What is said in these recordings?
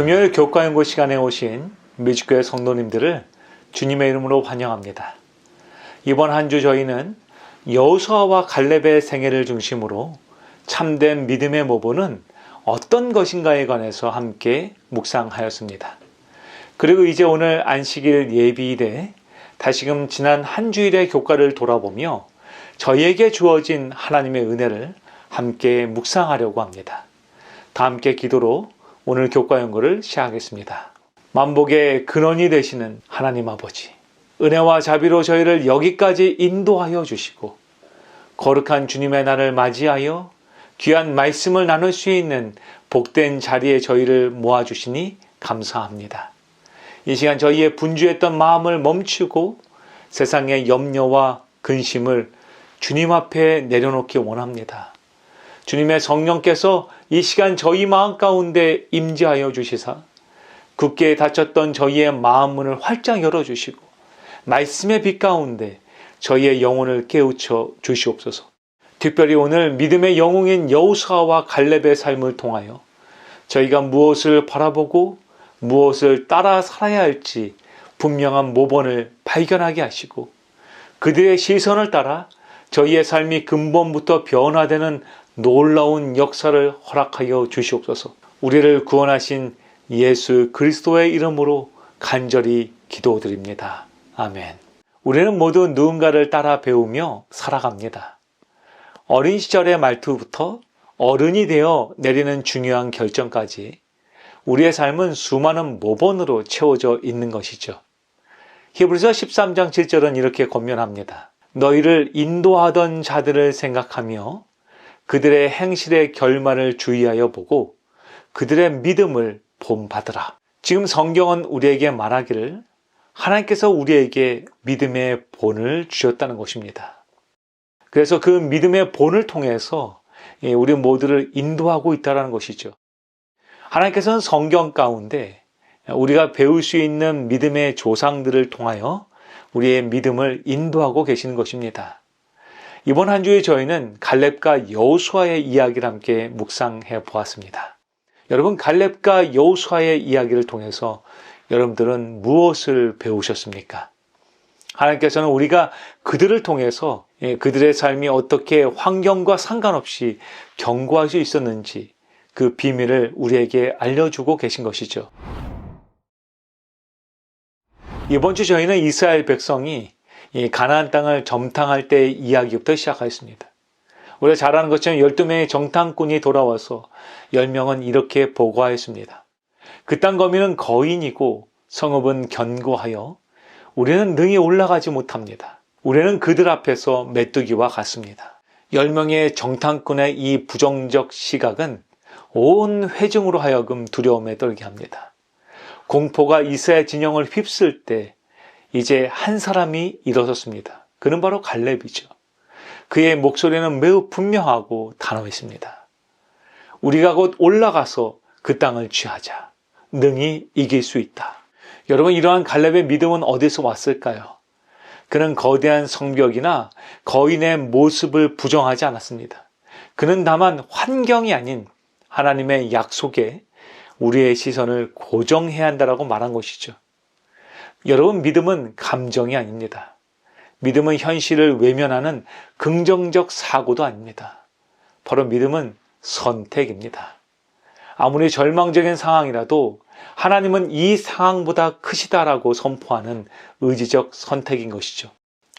금요일 교과연구 시간에 오신 미주교회 성도님들을 주님의 이름으로 환영합니다. 이번 한 주 저희는 여호수아와 갈렙의 생애를 중심으로 참된 믿음의 모본은 어떤 것인가에 관해서 함께 묵상하였습니다. 그리고 이제 오늘 안식일 예비일에 다시금 지난 한 주일의 교과를 돌아보며 저희에게 주어진 하나님의 은혜를 함께 묵상하려고 합니다. 다 함께 기도로 오늘 교과 연구를 시작하겠습니다. 만복의 근원이 되시는 하나님 아버지, 은혜와 자비로 저희를 여기까지 인도하여 주시고 거룩한 주님의 날을 맞이하여 귀한 말씀을 나눌 수 있는 복된 자리에 저희를 모아주시니 감사합니다. 이 시간 저희의 분주했던 마음을 멈추고 세상의 염려와 근심을 주님 앞에 내려놓기 원합니다. 주님의 성령께서 이 시간 저희 마음 가운데 임재하여 주시사 굳게 닫혔던 저희의 마음 문을 활짝 열어주시고 말씀의 빛 가운데 저희의 영혼을 깨우쳐 주시옵소서. 특별히 오늘 믿음의 영웅인 여호수아와 갈렙의 삶을 통하여 저희가 무엇을 바라보고 무엇을 따라 살아야 할지 분명한 모본을 발견하게 하시고 그들의 시선을 따라 저희의 삶이 근본부터 변화되는 놀라운 역사를 허락하여 주시옵소서. 우리를 구원하신 예수 그리스도의 이름으로 간절히 기도드립니다. 아멘. 우리는 모두 누군가를 따라 배우며 살아갑니다. 어린 시절의 말투부터 어른이 되어 내리는 중요한 결정까지 우리의 삶은 수많은 모본으로 채워져 있는 것이죠. 히브리서 13장 7절은 이렇게 권면합니다. 너희를 인도하던 자들을 생각하며 그들의 행실의 결말을 주의하여 보고 그들의 믿음을 본받으라. 지금 성경은 우리에게 말하기를 하나님께서 우리에게 믿음의 본을 주셨다는 것입니다. 그래서 그 믿음의 본을 통해서 우리 모두를 인도하고 있다는 것이죠. 하나님께서는 성경 가운데 우리가 배울 수 있는 믿음의 조상들을 통하여 우리의 믿음을 인도하고 계시는 것입니다. 이번 한 주에 저희는 갈렙과 여호수아의 이야기를 함께 묵상해 보았습니다. 여러분, 갈렙과 여호수아의 이야기를 통해서 여러분들은 무엇을 배우셨습니까? 하나님께서는 우리가 그들을 통해서 그들의 삶이 어떻게 환경과 상관없이 견고할 수 있었는지 그 비밀을 우리에게 알려주고 계신 것이죠. 이번 주 저희는 이스라엘 백성이 이 가나안 땅을 점탕할 때의 이야기부터 시작하였습니다. 우리가 잘 아는 것처럼 12명의 정탐꾼이 돌아와서 10명은 이렇게 보고하였습니다. 그 땅 거민은 거인이고 성읍은 견고하여 우리는 능히 올라가지 못합니다. 우리는 그들 앞에서 메뚜기와 같습니다. 10명의 정탐꾼의 이 부정적 시각은 온 회중으로 하여금 두려움에 떨게 합니다. 공포가 이스라엘 진영을 휩쓸 때 이제 한 사람이 일어섰습니다. 그는 바로 갈렙이죠. 그의 목소리는 매우 분명하고 단호했습니다. 우리가 곧 올라가서 그 땅을 취하자. 능히 이길 수 있다. 여러분, 이러한 갈렙의 믿음은 어디서 왔을까요? 그는 거대한 성벽이나 거인의 모습을 부정하지 않았습니다. 그는 다만 환경이 아닌 하나님의 약속에 우리의 시선을 고정해야 한다라고 말한 것이죠. 여러분, 믿음은 감정이 아닙니다. 믿음은 현실을 외면하는 긍정적 사고도 아닙니다. 바로 믿음은 선택입니다. 아무리 절망적인 상황이라도 하나님은 이 상황보다 크시다라고 선포하는 의지적 선택인 것이죠.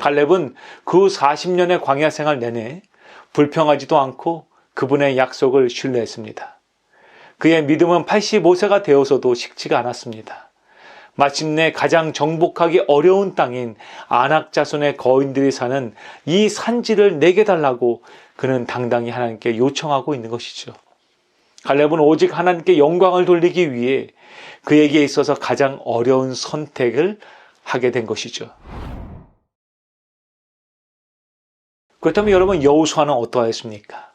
갈렙은 그 40년의 광야 생활 내내 불평하지도 않고 그분의 약속을 신뢰했습니다. 그의 믿음은 85세가 되어서도 식지가 않았습니다. 마침내 가장 정복하기 어려운 땅인 아낙 자손의 거인들이 사는 이 산지를 내게 달라고 그는 당당히 하나님께 요청하고 있는 것이죠. 갈렙은 오직 하나님께 영광을 돌리기 위해 그에게 있어서 가장 어려운 선택을 하게 된 것이죠. 그렇다면 여러분, 여호수아는 어떠했습니까?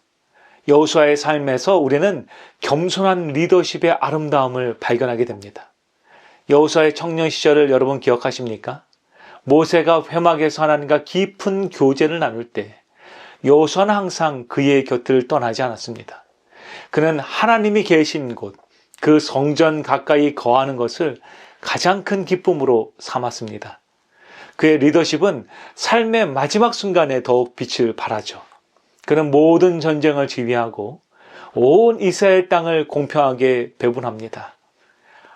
여호수아의 삶에서 우리는 겸손한 리더십의 아름다움을 발견하게 됩니다. 여호수아의 청년 시절을 여러분 기억하십니까? 모세가 회막에서 하나님과 깊은 교제를 나눌 때 여호수아는 항상 그의 곁을 떠나지 않았습니다. 그는 하나님이 계신 곳, 그 성전 가까이 거하는 것을 가장 큰 기쁨으로 삼았습니다. 그의 리더십은 삶의 마지막 순간에 더욱 빛을 발하죠. 그는 모든 전쟁을 지휘하고 온 이스라엘 땅을 공평하게 배분합니다.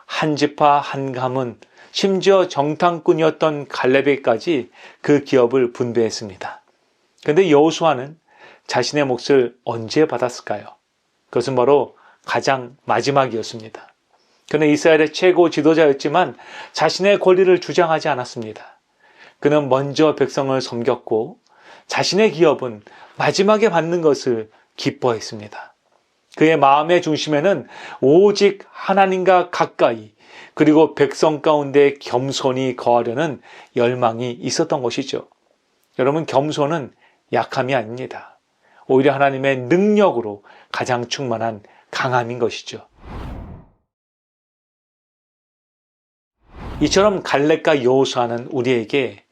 한 지파 한 가문, 심지어 정탐꾼이었던 갈렙에게까지 그 기업을 분배했습니다. 그런데 여호수아는 자신의 몫을 언제 받았을까요? 그것은 바로 가장 마지막이었습니다. 그는 이스라엘의 최고 지도자였지만 자신의 권리를 주장하지 않았습니다. 그는 먼저 백성을 섬겼고 자신의 기업은 마지막에 받는 것을 기뻐했습니다. 그의 마음의 중심에는 오직 하나님과 가까이 그리고 백성 가운데 겸손히 거하려는 열망이 있었던 것이죠. 여러분, 겸손은 약함이 아닙니다. 오히려 하나님의 능력으로 가장 충만한 강함인 것이죠. 이처럼 갈렙과 여호수아는 우리에게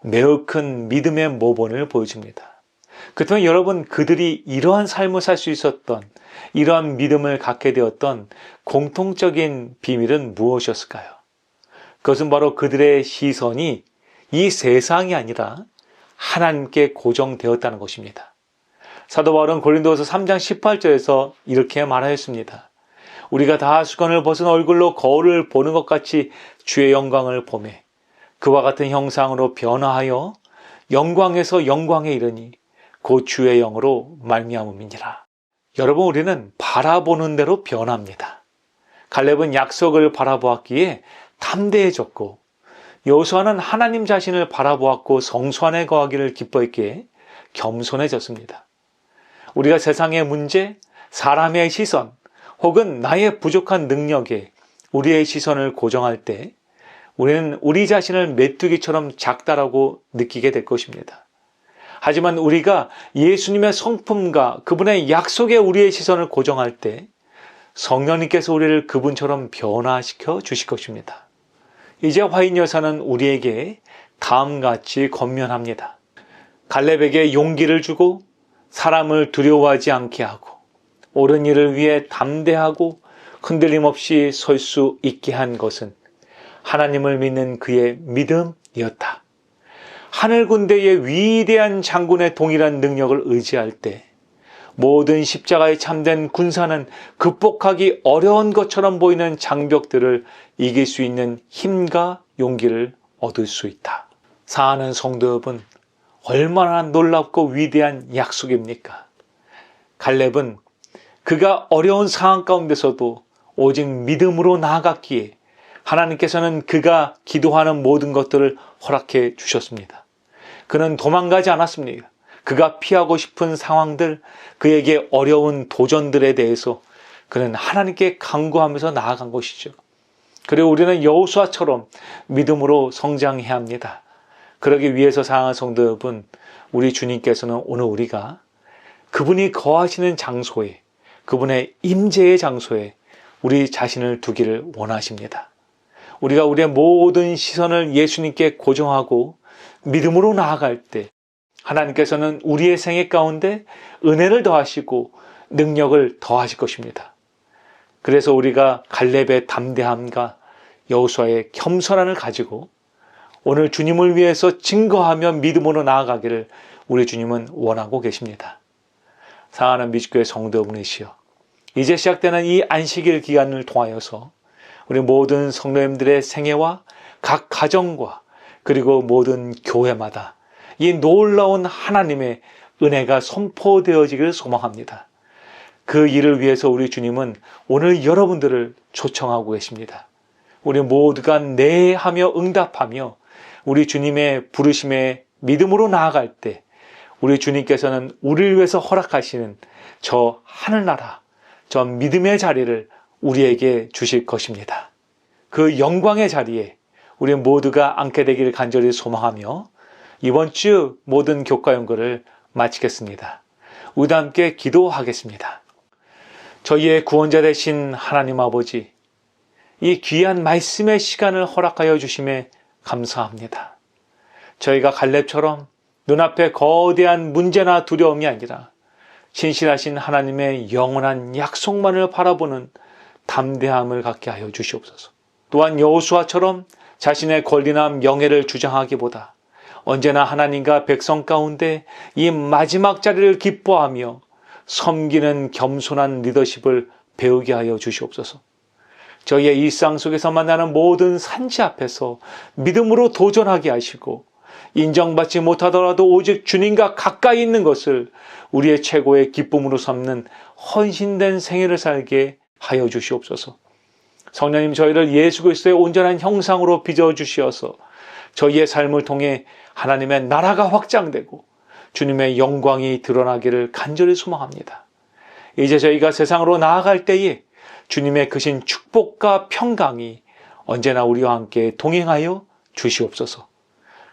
매우 큰 믿음의 모본을 보여줍니다. 그렇다면 여러분, 그들이 이러한 삶을 살 수 있었던, 이러한 믿음을 갖게 되었던 공통적인 비밀은 무엇이었을까요? 그것은 바로 그들의 시선이 이 세상이 아니라 하나님께 고정되었다는 것입니다. 사도 바울은 고린도서 3장 18절에서 이렇게 말하였습니다. 우리가 다 수건을 벗은 얼굴로 거울을 보는 것 같이 주의 영광을 보매 그와 같은 형상으로 변화하여 영광에서 영광에 이르니 곧 주의 영으로 말미암음이니라. 여러분, 우리는 바라보는 대로 변합니다. 갈렙은 약속을 바라보았기에 담대해졌고 여호수아는 하나님 자신을 바라보았고 성소 안에 거하기를 기뻐했기에 겸손해졌습니다. 우리가 세상의 문제, 사람의 시선, 혹은 나의 부족한 능력에 우리의 시선을 고정할 때 우리는 우리 자신을 메뚜기처럼 작다라고 느끼게 될 것입니다. 하지만 우리가 예수님의 성품과 그분의 약속에 우리의 시선을 고정할 때 성령님께서 우리를 그분처럼 변화시켜 주실 것입니다. 이제 화인 여사는 우리에게 다음같이 권면합니다. 갈렙에게 용기를 주고 사람을 두려워하지 않게 하고 옳은 일을 위해 담대하고 흔들림 없이 설 수 있게 한 것은 하나님을 믿는 그의 믿음이었다. 하늘 군대의 위대한 장군의 동일한 능력을 의지할 때 모든 십자가에 참된 군사는 극복하기 어려운 것처럼 보이는 장벽들을 이길 수 있는 힘과 용기를 얻을 수 있다. 사랑하는 성도 여러분, 얼마나 놀랍고 위대한 약속입니까? 갈렙은 그가 어려운 상황 가운데서도 오직 믿음으로 나아갔기에 하나님께서는 그가 기도하는 모든 것들을 허락해 주셨습니다. 그는 도망가지 않았습니다. 그가 피하고 싶은 상황들, 그에게 어려운 도전들에 대해서 그는 하나님께 간구하면서 나아간 것이죠. 그리고 우리는 여호수아처럼 믿음으로 성장해야 합니다. 그러기 위해서 사랑하는 성도 여러분, 우리 주님께서는 오늘 우리가 그분이 거하시는 장소에, 그분의 임재의 장소에 우리 자신을 두기를 원하십니다. 우리가 우리의 모든 시선을 예수님께 고정하고 믿음으로 나아갈 때 하나님께서는 우리의 생애 가운데 은혜를 더하시고 능력을 더하실 것입니다. 그래서 우리가 갈렙의 담대함과 여호수아의 겸손함을 가지고 오늘 주님을 위해서 증거하며 믿음으로 나아가기를 우리 주님은 원하고 계십니다. 사랑하는 미주교회 성도 여러분이시여, 이제 시작되는 이 안식일 기간을 통하여서 우리 모든 성도님들의 생애와 각 가정과 그리고 모든 교회마다 이 놀라운 하나님의 은혜가 선포되어지기를 소망합니다. 그 일을 위해서 우리 주님은 오늘 여러분들을 초청하고 계십니다. 우리 모두가 네 하며 응답하며 우리 주님의 부르심에 믿음으로 나아갈 때 우리 주님께서는 우리를 위해서 허락하시는 저 하늘나라, 저 믿음의 자리를 우리에게 주실 것입니다. 그 영광의 자리에 우리 모두가 앉게 되기를 간절히 소망하며 이번 주 모든 교과 연구를 마치겠습니다. 우리 함께 기도하겠습니다. 저희의 구원자 되신 하나님 아버지, 이 귀한 말씀의 시간을 허락하여 주심에 감사합니다. 저희가 갈렙처럼 눈앞에 거대한 문제나 두려움이 아니라 신실하신 하나님의 영원한 약속만을 바라보는 담대함을 갖게 하여 주시옵소서. 또한 여호수아처럼 자신의 권리나 명예를 주장하기보다 언제나 하나님과 백성 가운데 이 마지막 자리를 기뻐하며 섬기는 겸손한 리더십을 배우게 하여 주시옵소서. 저희의 일상 속에서 만나는 모든 산지 앞에서 믿음으로 도전하게 하시고 인정받지 못하더라도 오직 주님과 가까이 있는 것을 우리의 최고의 기쁨으로 삼는 헌신된 생애를 살게 하여 주시옵소서. 성령님, 저희를 예수 그리스도의 온전한 형상으로 빚어주시어서 저희의 삶을 통해 하나님의 나라가 확장되고 주님의 영광이 드러나기를 간절히 소망합니다. 이제 저희가 세상으로 나아갈 때에 주님의 크신 축복과 평강이 언제나 우리와 함께 동행하여 주시옵소서.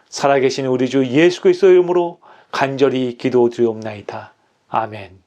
살아계신 우리 주 예수 그리스도의 이름으로 간절히 기도드리옵나이다. 아멘.